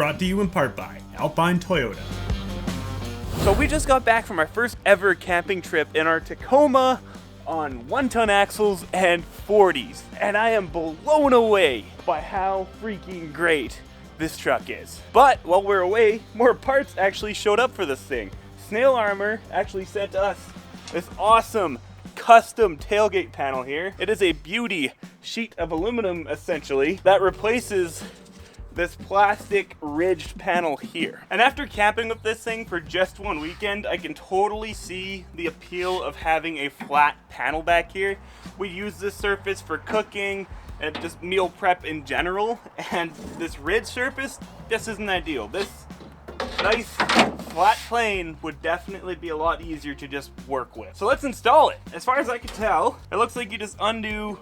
brought to you in part by Alpine Toyota. So we just got back from our first ever camping trip in our Tacoma on 1-ton axles and 40s. And I am blown away by how freaking great this truck is. But while we're away, more parts actually showed up for this thing. SnailArmor actually sent us this awesome custom tailgate panel here. It is a beauty sheet of aluminum essentially that replaces this plastic ridged panel here. And after camping with this thing for just one weekend, I can totally see the appeal of having a flat panel back here. We use this surface for cooking and just meal prep in general, and this ridge surface just isn't ideal. This nice flat plane would definitely be a lot easier to just work with. So let's install it. As far as I can tell, it looks like you just undo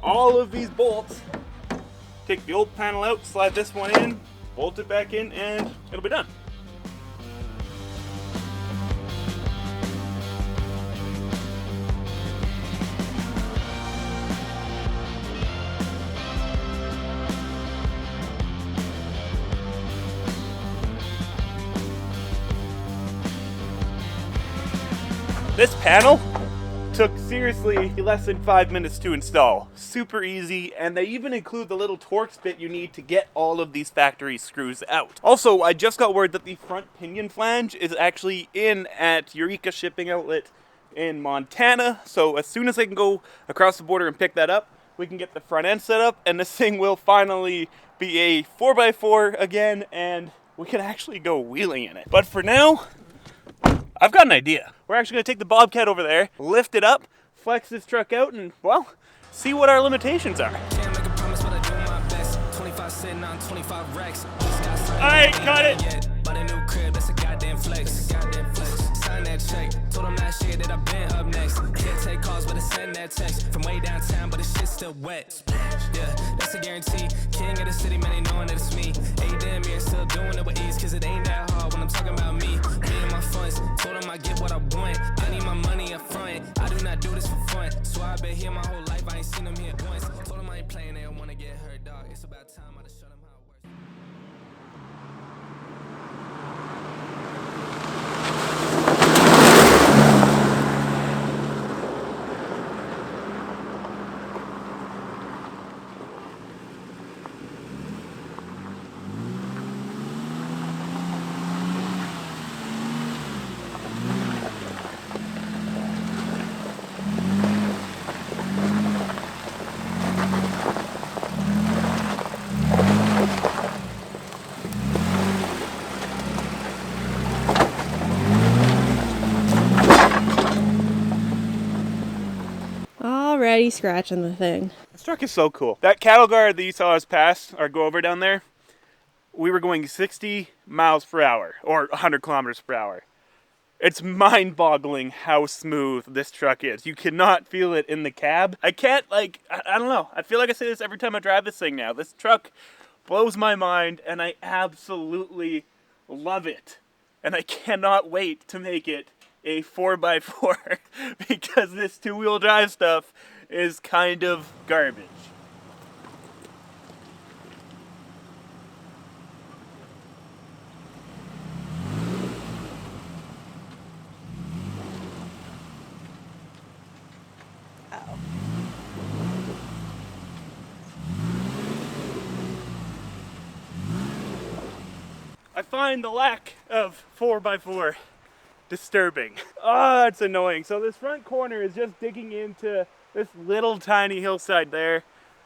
all of these bolts, take the old panel out, slide this one in, bolt it back in, and it'll be done. This panel took seriously less than 5 minutes to install. Super easy, and they even include the little Torx bit you need to get all of these factory screws out. Also, I just got word that the front pinion flange is actually in at Eureka Shipping Outlet in Montana, so as soon as I can go across the border and pick that up, we can get the front end set up, and this thing will finally be a 4x4 again, and we can actually go wheeling in it. But for now, I've got an idea. We're actually going to take the Bobcat over there, lift it up, flex this truck out, and, well, see what our limitations are. Alright, got it. Told them that shit that I've been up next. Can't take calls, but I send that text from way downtown, but the shit's still wet. Yeah, that's a guarantee. King of the city, man, they knowing that it's me. Hey, damn, you're still doing it with ease, cause it ain't that hard when I'm talking about me. Me and my funds, told them I get what I want. I need my money up front. I do not do this for fun. So I've been here my whole life, I ain't seen them here once. Told them I ain't playing, they don't wanna get hurt, dog. It's about time I just shut them how it works. Already scratching the thing. This truck is so cool. That cattle guard that you saw us pass or go over down there, we were going 60 miles per hour or 100 kilometers per hour. It's mind-boggling how smooth this truck is. You cannot feel it in the cab. I can't, I don't know. I feel like I say this every time I drive this thing now. This truck blows my mind, and I absolutely love it. And I cannot wait to make it a 4x4 because this two-wheel drive stuff is kind of garbage. I find the lack of 4x4 disturbing. Oh, it's annoying. So this front corner is just digging into this little tiny hillside there,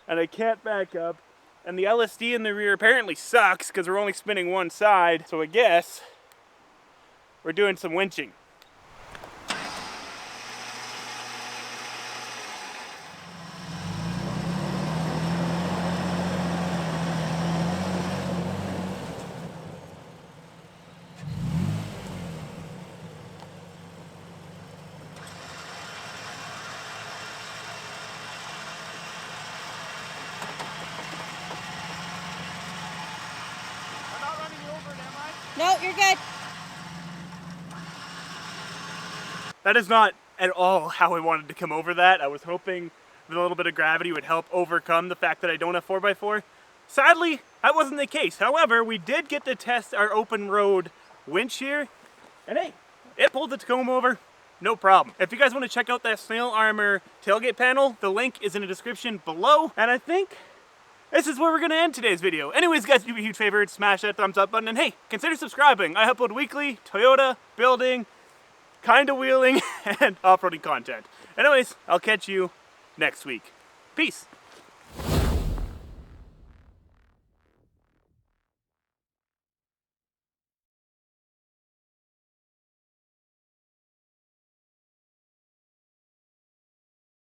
and I can't back up. And the LSD in the rear apparently sucks because we're only spinning one side. So I guess we're doing some winching. No, you're good. That is not at all how I wanted to come over that. I was hoping that a little bit of gravity would help overcome the fact that I don't have 4x4. Sadly, that wasn't the case. However, we did get to test our open road winch here, and hey, it pulled the Tacoma over, no problem. If you guys want to check out that SnailArmor tailgate panel, the link is in the description below, and I think this is where we're going to end today's video. Anyways, guys, do me a huge favor, smash that thumbs up button, and hey, consider subscribing. I upload weekly Toyota, building, kinda wheeling, and off-roading content. Anyways, I'll catch you next week. Peace.